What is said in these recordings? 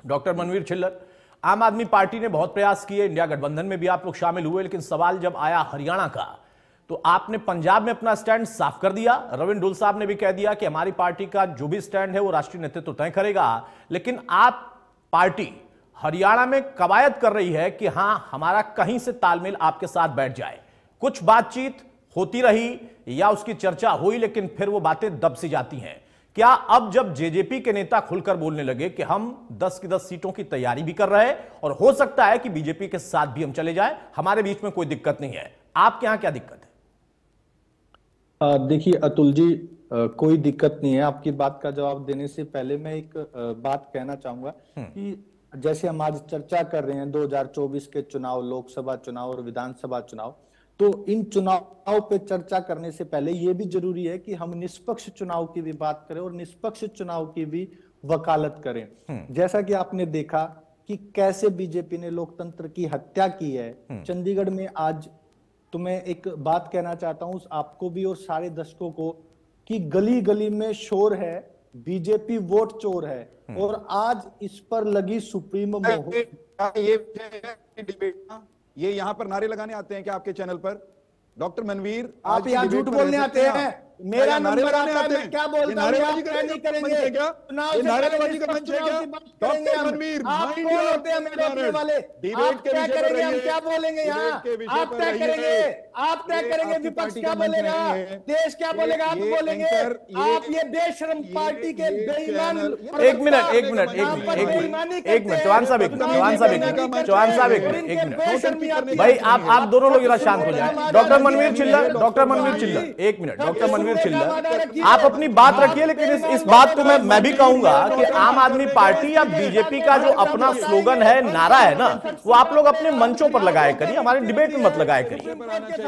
Doctor Manveer Chhillar, आम आदमी party ने बहुत प्रयास किए, इंडिया गठबंधन में भी आप लोग शामिल हुए, लेकिन सवाल जब आया हरियाणा का तो आपने पंजाब में अपना स्टैंड साफ कर दिया। रविंद्र डुल साहब ने भी कह दिया कि हमारी पार्टी का जो भी स्टैंड है वो राष्ट्रीय नेतृत्व तय करेगा, लेकिन आप पार्टी हरियाणा में कवायद कर रही है कि हां हमारा कहीं से तालमेल आपके साथ बैठ जाए। कुछ बातचीत होती रही या उसकी चर्चा हुई, लेकिन फिर वो बातें दब सी जाती हैं। क्या अब जब जेजेपी के नेता खुलकर बोलने लगे कि हम 10 की 10 सीटों की तैयारी भी कर रहे हैं और हो सकता है कि बीजेपी के साथ भी हम चले जाएं, हमारे बीच में कोई दिक्कत नहीं है, आपके यहां क्या दिक्कत है? देखिए अतुल जी, कोई दिक्कत नहीं है। आपकी बात का जवाब देने से पहले मैं एक बात कहना चाहूंगा कि जैसे हम आज चर्चा कर रहे हैं 2024 के चुनाव, लोकसभा चुनाव और विधानसभा चुनाव, तो इन चुनाव पे चर्चा करने से पहले यह भी जरूरी है कि हम निष्पक्ष चुनाव की भी बात करें और निष्पक्ष चुनाव की भी वकालत करें। जैसा कि आपने देखा कि कैसे बीजेपी ने लोकतंत्र की हत्या की है। चंडीगढ़ में आज तो मैं एक बात कहना चाहता हूं आपको भी और सारे दर्शकों को कि गली गली में शोर है, बीजेपी वोट चोर है, और आज इस पर लगी सुप्रीम ये यहाँ पर नारे लगाने आते हैं क्या आपके चैनल पर? डॉक्टर मनवीर, आप यहाँ झूठ बोलने आते हैं। मेरा नंबर आता है, मैं क्या बोलता हूँ, आप क्या नहीं करेंगे? चुनाव से नारेबाजी का मंच है क्या? डॉक्टर मनवीर, आप कौन होते हैं मेरे रोकने वाले? आप क्या करेंगे, हम क्या बोलेंगे यहाँ? आप क्या करेंगे, आप क्या करेंगे? विपक्ष क्या बोलेगा, देश क्या बोलेगा, आप बोलेंगे? आप ये बेशर्म पार्टी के बेईमान। एक मिनट चौहान साहब, भाई आप दोनों लोग जरा शांत हो जाए। डॉक्टर मनवीर छिल्लर, एक मिनट, डॉक्टर मनवीर छिल्लर, आप अपनी बात रखिए, लेकिन इस बात को मैं भी कहूंगा कि आम आदमी पार्टी या बीजेपी का जो अपना स्लोगन है, नारा है ना, वो आप लोग अपने मंचों पर लगाए करिए, हमारे डिबेट में मत लगाए करिए।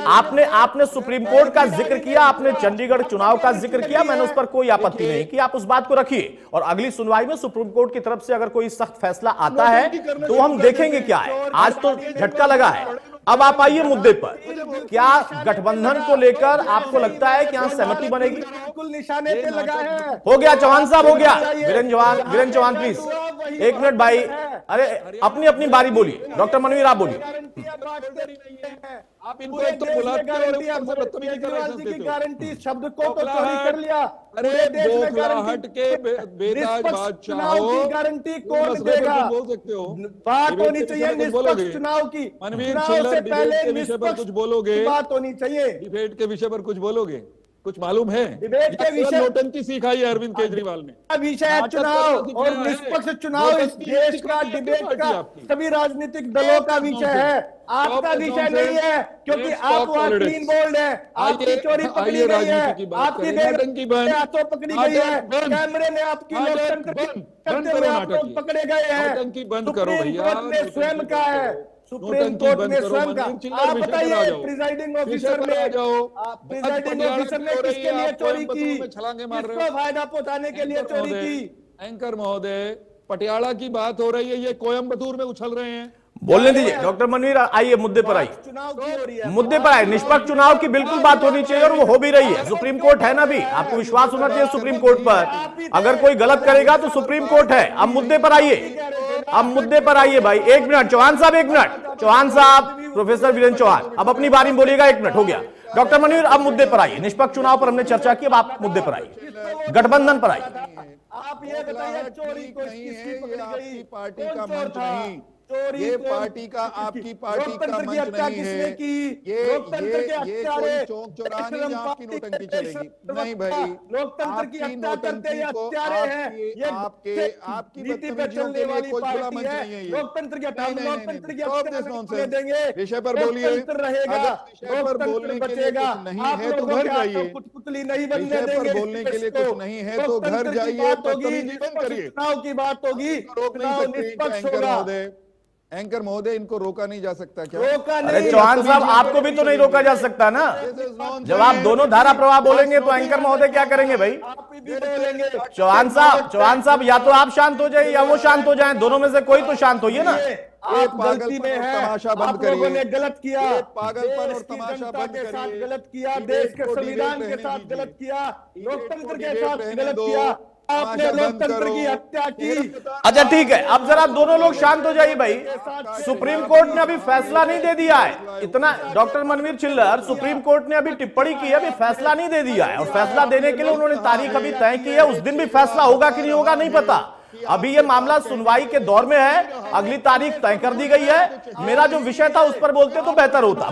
आपने सुप्रीम कोर्ट का जिक्र किया, आपने चंडीगढ़ चुनाव का जिक्र किया, मैंने उस पर कोई आपत्ति नहीं की, आप उस बात को रखिए और अगली सुनवाई में सुप्रीम कोर्ट की तरफ से अगर कोई सख्त फैसला आता है तो हम देखेंगे क्या है। आज तो झटका लगा है। अब आप आइए मुद्दे पर, क्या गठबंधन को लेकर आपको लगता है कि यहां सहमति बनेगी? बिल्कुल निशाने पे लगा है। हो गया चौहान साहब, हो गया। वीरेंद्र चौहान प्लीज एक मिनट भाई, अरे अपनी बारी बोलिए। डॉक्टर मनवीर आप बोलिए। आप इनको एक तो बुलाते हो, गारंटी शब्द को तो चोरी कर लिया। अरे बोखलाहट के बेताज बादशाह गारंटी कौन देगा? बोल सकते हो, बात होनी चाहिए निष्पक्ष चुनाव की। मनवीर छिल्लर, डिबेट के विषय पर कुछ बोलोगे? बात होनी चाहिए। डिबेट के विषय पर कुछ बोलोगे? कुछ मालूम है? डिबेट के विषय नोटंकी सिखाई है अरविंद केजरीवाल ने। विषय है चुनाव और निष्पक्ष चुनाव इस देश का, डिबेट का सभी राजनीतिक दलों का विषय है, आपका विषय नहीं है, क्योंकि आप वहां क्लीन बोल्ड है। आपकी चोरी पकड़ी गई है, आपकी हाथों पकड़ी गई है, कैमरे में आपकी लोकतंत्र करते हुए आप लोग पकड़े गए हैं। बंद करो भैया, स्वयं का है, सुप्रीम कोर्ट ने स्वयं का। आप बताइए प्रिजाइडिंग ऑफिसर ने किसके लिए चोरी की, किसको फायदा पहुंचाने के लिए चोरी की? एंकर महोदय, पटियाला की बात हो रही है, ये कोयम्बटूर में उछल रहे हैं। बोलने दीजिए। डॉक्टर मनवीर आइए मुद्दे पर आइए, चुनाव की हो रही है, मुद्दे पर आइए। निष्पक्ष चुनाव की बिल्कुल बात होनी चाहिए और वो हो भी रही है। सुप्रीम कोर्ट है ना, भी आपको विश्वास होना चाहिए सुप्रीम कोर्ट पर। अगर कोई गलत करेगा तो सुप्रीम कोर्ट है। अब मुद्दे पर आइए, अब मुद्दे पर आइए भाई। एक मिनट चौहान साहब, एक मिनट चौहान साहब, प्रोफेसर वीरेंद्र चौहान अब अपनी बारी में बोलिएगा। एक मिनट हो गया। डॉक्टर मनवीर अब मुद्दे पर आइए। निष्पक्ष चुनाव पर हमने चर्चा की, अब आप मुद्दे पर आइए, गठबंधन पर आइए। आप ये बताइए चोरी को किसकी पकड़ी गई? पार्टी का मंच नहीं, ये पार्टी का, आपकी पार्टी का मंच नहीं है। ये कोई चौक चौराहा नहीं जहां आपकी नोटंकी चलेगी। नहीं भाई, लोकतंत्र की हत्या करते हैं, हत्यारे हैं। ये आपकी नीति पे चलने वाली कोई खुला मंच नहीं है। लोकतंत्र की हत्या, लोकतंत्र की हत्या देंगे, विषय पर बोलिए, रहेगा, विषय पर बोलने के लिए कुछ नहीं है तो घर जाइए। पुतली नहीं बनने विषय देंगे, पर बोलने के लिए कुछ नहीं है तो घर जाइए, बदतमीजी बंद करिए। चुनाव की बात होगी, रोक नहीं सकते एंकर महोदय। एंकर महोदय, इनको रोका नहीं जा सकता क्या? रोका नहीं। अरे चौहान साहब, आपको भी तो नहीं रोका जा सकता ना। जब आप दोनों धारा प्रवाह बोलेंगे तो एंकर महोदय क्या करेंगे भाई? चौहान साहब या तो आप शांत हो जाइए या वो शांत हो जाएं, दोनों में से कोई तो शांत होइए ना। आप गलती में हैं, तमाशा बंद आप लोगों ने करिए। गलत किया, पागलपन और तमाशा बंद के साथ करिए। गलत किया, देश के डिबेट को संविधान डिबेट के साथ रहने गलत किया, लोकतंत्र के डिबेट साथ रहने गलत दो। किया। आपने लोकतंत्र की हत्या की। अच्छा ठीक है, अब जरा दोनों लोग शांत हो जाइए भाई। सुप्रीम कोर्ट ने अभी फैसला नहीं दे दिया है, इतना डॉक्टर मनवीर चिल्लर, सुप्रीम कोर्ट ने अभी टिप्पणी की है, अभी फैसला नहीं दे दिया है, और फैसला देने के लिए उन्होंने तारीख अभी तय की है। उस दिन भी फैसला होगा कि नहीं होगा नहीं पता। अभी ये मामला सुनवाई के दौर में है, अगली तारीख तय कर दी गई है। मेरा जो विषय था उस पर बोलते तो बेहतर होता।